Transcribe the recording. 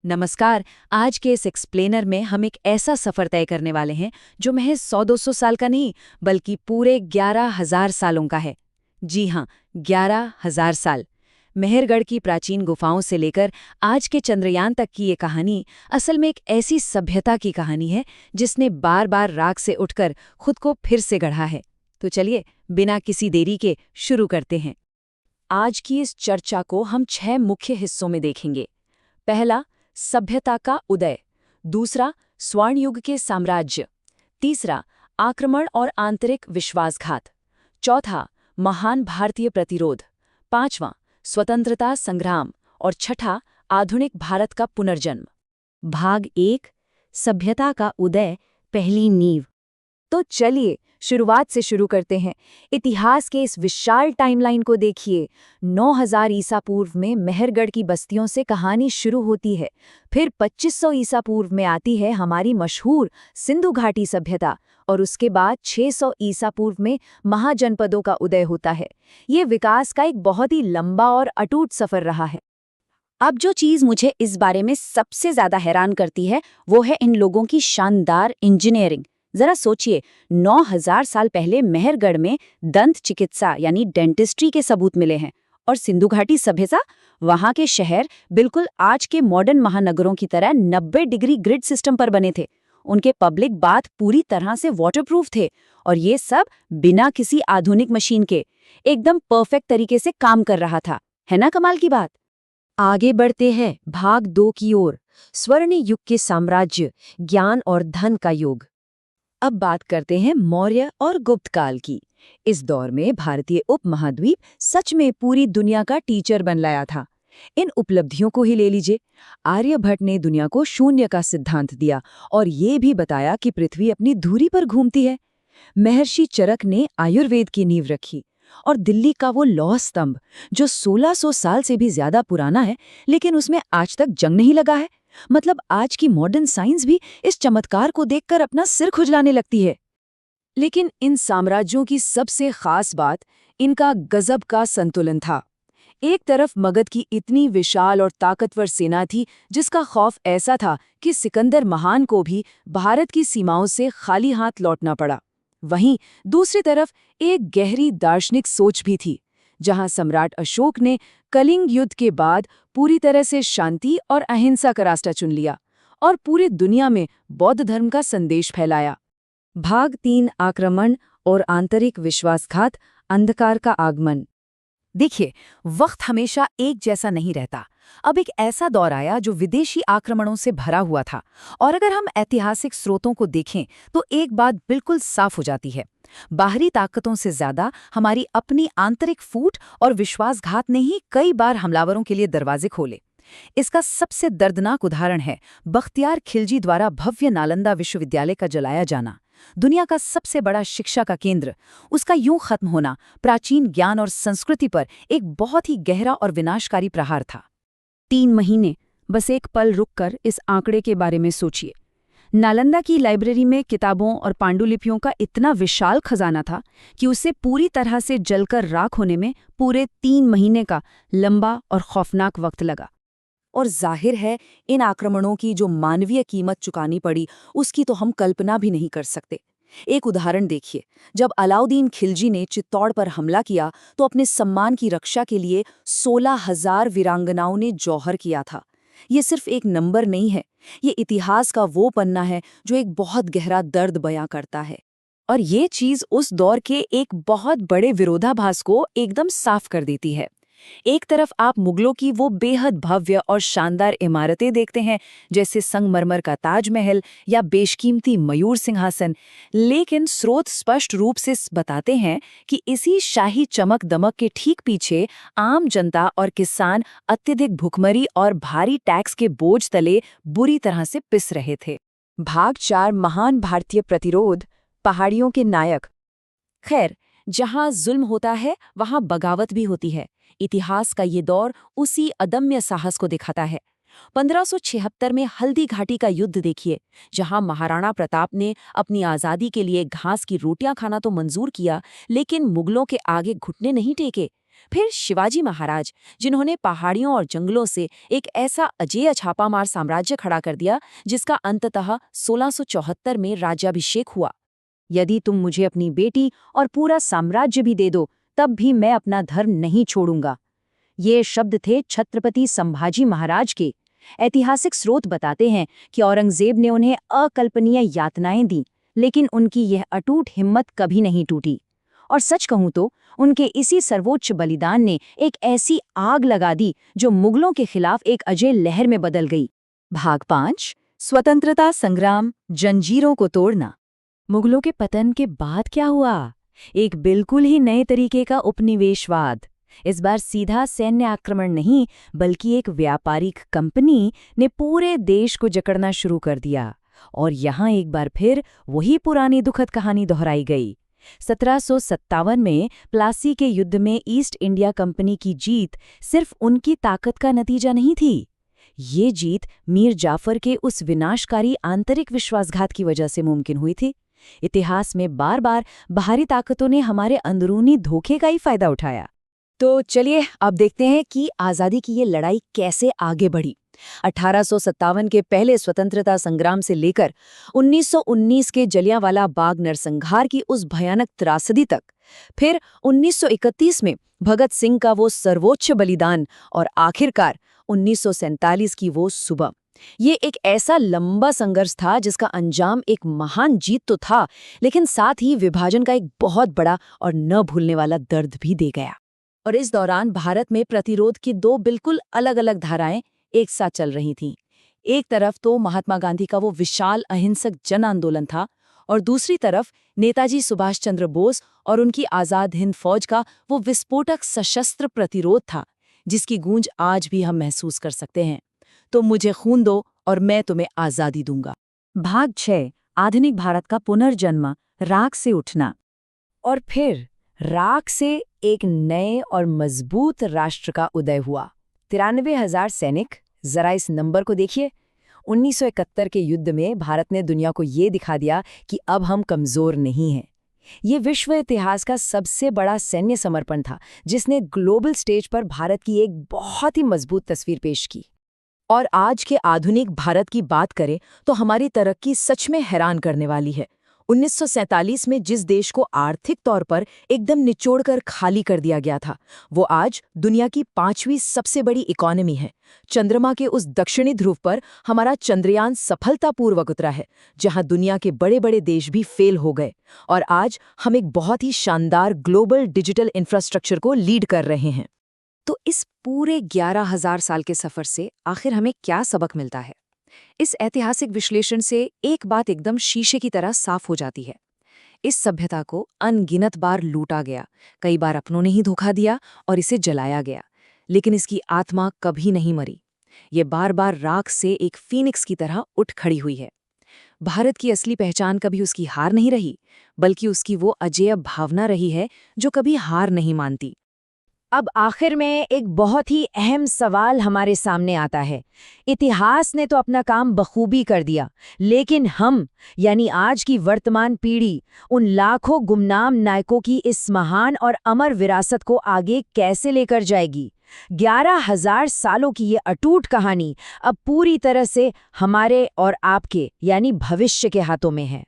नमस्कार। आज के इस एक्सप्लेनर में हम एक ऐसा सफ़र तय करने वाले हैं जो महज 100-200 साल का नहीं बल्कि पूरे 11,000 सालों का है। जी हाँ, 11,000 साल। मेहरगढ़ की प्राचीन गुफाओं से लेकर आज के चंद्रयान तक की ये कहानी असल में एक ऐसी सभ्यता की कहानी है जिसने बार बार राख से उठकर खुद को फिर से गढ़ा है। तो चलिए, बिना किसी देरी के शुरू करते हैं। आज की इस चर्चा को हम 6 मुख्य हिस्सों में देखेंगे। पहला, सभ्यता का उदय। दूसरा, स्वर्ण युग के साम्राज्य। तीसरा, आक्रमण और आंतरिक विश्वासघात। चौथा, महान भारतीय प्रतिरोध। पांचवां, स्वतंत्रता संग्राम। और छठा, आधुनिक भारत का पुनर्जन्म। भाग 1, सभ्यता का उदय, पहली नींव। तो चलिए शुरुआत से शुरू करते हैं। इतिहास के इस विशाल टाइमलाइन को देखिए। 9000 ईसा पूर्व में मेहरगढ़ की बस्तियों से कहानी शुरू होती है। फिर 2500 ईसा पूर्व में आती है हमारी मशहूर सिंधु घाटी सभ्यता और उसके बाद 600 ईसा पूर्व में महाजनपदों का उदय होता है। ये विकास का एक बहुत ही लंबा और अटूट सफर रहा है। अब जो चीज़ मुझे इस बारे में सबसे ज़्यादा हैरान करती है वो है इन लोगों की शानदार इंजीनियरिंग। जरा सोचिए, 9000 साल पहले मेहरगढ़ में दंत चिकित्सा यानी डेंटिस्ट्री के सबूत मिले हैं। और सिंधु घाटी सभ्यता, वहां के शहर बिल्कुल आज के मॉडर्न महानगरों की तरह 90 डिग्री ग्रिड सिस्टम पर बने थे। उनके पब्लिक बाथ पूरी तरह से वाटरप्रूफ थे और ये सब बिना किसी आधुनिक मशीन के एकदम परफेक्ट तरीके से काम कर रहा था। है ना कमाल की बात। आगे बढ़ते हैं भाग 2 की ओर, स्वर्ण युग के साम्राज्य, ज्ञान और धन का युग। अब बात करते हैं मौर्य और गुप्त काल की। इस दौर में भारतीय उपमहाद्वीप सच में पूरी दुनिया का टीचर बन लाया था। इन उपलब्धियों को ही ले लीजिए। आर्यभट्ट ने दुनिया को शून्य का सिद्धांत दिया और ये भी बताया कि पृथ्वी अपनी धुरी पर घूमती है। महर्षि चरक ने आयुर्वेद की नींव रखी और दिल्ली का वो लौह स्तंभ जो 1600 साल से भी ज्यादा पुराना है लेकिन उसमें आज तक जंग नहीं लगा है। मतलब आज की मॉडर्न साइंस भी इस चमत्कार को देखकर अपना सिर खुजलाने लगती है। लेकिन इन साम्राज्यों की सबसे खास बात इनका गजब का संतुलन था। एक तरफ मगध की इतनी विशाल और ताकतवर सेना थी जिसका खौफ ऐसा था कि सिकंदर महान को भी भारत की सीमाओं से खाली हाथ लौटना पड़ा। वहीं दूसरी तरफ एक गहरी दार्शनिक सोच भी थी, जहां सम्राट अशोक ने कलिंग युद्ध के बाद पूरी तरह से शांति और अहिंसा का रास्ता चुन लिया और पूरी दुनिया में बौद्ध धर्म का संदेश फैलाया। भाग 3, आक्रमण और आंतरिक विश्वासघात, अंधकार का आगमन। देखिए, वक्त हमेशा एक जैसा नहीं रहता। अब एक ऐसा दौर आया जो विदेशी आक्रमणों से भरा हुआ था और अगर हम ऐतिहासिक स्रोतों को देखें तो एक बात बिल्कुल साफ हो जाती है। बाहरी ताकतों से ज्यादा हमारी अपनी आंतरिक फूट और विश्वासघात ने ही कई बार हमलावरों के लिए दरवाजे खोले। इसका सबसे दर्दनाक उदाहरण है बख्तियार खिलजी द्वारा भव्य नालंदा विश्वविद्यालय का जलाया जाना। दुनिया का सबसे बड़ा शिक्षा का केंद्र, उसका यूं खत्म होना प्राचीन ज्ञान और संस्कृति पर एक बहुत ही गहरा और विनाशकारी प्रहार था। 3 महीने, बस एक पल रुककर इस आंकड़े के बारे में सोचिए। नालंदा की लाइब्रेरी में किताबों और पांडुलिपियों का इतना विशाल खजाना था कि उसे पूरी तरह से जलकर राख होने में पूरे 3 महीने का लंबा और खौफनाक वक्त लगा। और जाहिर है, इन आक्रमणों की जो मानवीय कीमत चुकानी पड़ी उसकी तो हम कल्पना भी नहीं कर सकते। एक उदाहरण देखिए, जब अलाउद्दीन खिलजी ने चित्तौड़ पर हमला किया तो अपने सम्मान की रक्षा के लिए 16,000 वीरांगनाओं ने जौहर किया था। ये सिर्फ एक नंबर नहीं है, ये इतिहास का वो पन्ना है जो एक बहुत गहरा दर्द बयां करता है। और ये चीज उस दौर के एक बहुत बड़े विरोधाभास को एकदम साफ कर देती है। एक तरफ आप मुगलों की वो बेहद भव्य और शानदार इमारतें देखते हैं जैसे संगमरमर का ताजमहल या बेशकीमती मयूर सिंहासन, लेकिन स्रोत स्पष्ट रूप से बताते हैं कि इसी शाही चमक दमक के ठीक पीछे आम जनता और किसान अत्यधिक भुखमरी और भारी टैक्स के बोझ तले बुरी तरह से पिस रहे थे। भाग 4, महान भारतीय प्रतिरोध, पहाड़ियों के नायक। खैर, जहां जुल्म होता है वहां बगावत भी होती है। इतिहास का ये दौर उसी अदम्य साहस को दिखाता है। 1576 में हल्दी घाटी का युद्ध देखिए, जहां महाराणा प्रताप ने अपनी आज़ादी के लिए घास की रोटियां खाना तो मंजूर किया लेकिन मुगलों के आगे घुटने नहीं टेके। फिर शिवाजी महाराज, जिन्होंने पहाड़ियों और जंगलों से एक ऐसा अजेय छापामार साम्राज्य खड़ा कर दिया जिसका अंततः 1674 में राज्याभिषेक हुआ। यदि तुम मुझे अपनी बेटी और पूरा साम्राज्य भी दे दो, तब भी मैं अपना धर्म नहीं छोड़ूंगा। ये शब्द थे छत्रपति संभाजी महाराज के। ऐतिहासिक स्रोत बताते हैं कि औरंगजेब ने उन्हें अकल्पनीय यातनाएं दी, लेकिन उनकी यह अटूट हिम्मत कभी नहीं टूटी। और सच कहूं तो उनके इसी सर्वोच्च बलिदान ने एक ऐसी आग लगा दी जो मुगलों के खिलाफ एक अजय लहर में बदल गई। भाग 5, स्वतंत्रता संग्राम, जंजीरों को तोड़ना। मुगलों के पतन के बाद क्या हुआ? एक बिल्कुल ही नए तरीके का उपनिवेशवाद। इस बार सीधा सैन्य आक्रमण नहीं, बल्कि एक व्यापारिक कंपनी ने पूरे देश को जकड़ना शुरू कर दिया। और यहाँ एक बार फिर वही पुरानी दुखद कहानी दोहराई गई। 1757 में प्लासी के युद्ध में ईस्ट इंडिया कंपनी की जीत सिर्फ उनकी ताकत का नतीजा नहीं थी। ये जीत मीर जाफर के उस विनाशकारी आंतरिक विश्वासघात की वजह से मुमकिन हुई थी। इतिहास में बार बार बाहरी ताकतों ने हमारे अंदरूनी धोखे का ही फायदा उठाया। तो चलिए अब देखते हैं कि आज़ादी की ये लड़ाई कैसे आगे बढ़ी। 1857 के पहले स्वतंत्रता संग्राम से लेकर 1919 के जलियांवाला बाग नरसंहार की उस भयानक त्रासदी तक, फिर 1931 में भगत सिंह का वो सर्वोच्च बलिदान और आखिरकार 1947 की वो सुबह। ये एक ऐसा लंबा संघर्ष था जिसका अंजाम एक महान जीत तो था, लेकिन साथ ही विभाजन का एक बहुत बड़ा और न भूलने वाला दर्द भी दे गया। और इस दौरान भारत में प्रतिरोध की दो बिल्कुल अलग अलग धाराएं एक साथ चल रही थीं। एक तरफ तो महात्मा गांधी का वो विशाल अहिंसक जन आंदोलन था, और दूसरी तरफ नेताजी सुभाष चंद्र बोस और उनकी आज़ाद हिंद फौज का वो विस्फोटक सशस्त्र प्रतिरोध था, जिसकी गूंज आज भी हम महसूस कर सकते हैं। तो मुझे खून दो और मैं तुम्हें आज़ादी दूंगा। भाग 6, आधुनिक भारत का पुनर्जन्म, राख से उठना। और फिर राख से एक नए और मजबूत राष्ट्र का उदय हुआ। 93,000 सैनिक। जरा इस नंबर को देखिए। 1971 के युद्ध में भारत ने दुनिया को ये दिखा दिया कि अब हम कमजोर नहीं हैं। ये विश्व इतिहास का सबसे बड़ा सैन्य समर्पण था, जिसने ग्लोबल स्टेज पर भारत की एक बहुत ही मजबूत तस्वीर पेश की। और आज के आधुनिक भारत की बात करें तो हमारी तरक्की सच में हैरान करने वाली है। 1947 में जिस देश को आर्थिक तौर पर एकदम निचोड़कर खाली कर दिया गया था, वो आज दुनिया की 5वीं सबसे बड़ी इकोनॉमी है। चंद्रमा के उस दक्षिणी ध्रुव पर हमारा चंद्रयान सफलतापूर्वक उतरा है, जहां दुनिया के बड़े बड़े देश भी फेल हो गए। और आज हम एक बहुत ही शानदार ग्लोबल डिजिटल इंफ्रास्ट्रक्चर को लीड कर रहे हैं। तो इस पूरे 11,000 साल के सफर से आखिर हमें क्या सबक मिलता है? इस ऐतिहासिक विश्लेषण से एक बात एकदम शीशे की तरह साफ हो जाती है। इस सभ्यता को अनगिनत बार लूटा गया, कई बार अपनों ने ही धोखा दिया और इसे जलाया गया, लेकिन इसकी आत्मा कभी नहीं मरी। ये बार बार राख से एक फीनिक्स की तरह उठ खड़ी हुई है। भारत की असली पहचान कभी उसकी हार नहीं रही, बल्कि उसकी वो अजेय भावना रही है जो कभी हार नहीं मानती। अब आखिर में एक बहुत ही अहम सवाल हमारे सामने आता है। इतिहास ने तो अपना काम बखूबी कर दिया, लेकिन हम यानी आज की वर्तमान पीढ़ी उन लाखों गुमनाम नायकों की इस महान और अमर विरासत को आगे कैसे लेकर जाएगी? 11,000 सालों की ये अटूट कहानी अब पूरी तरह से हमारे और आपके यानी भविष्य के हाथों में है।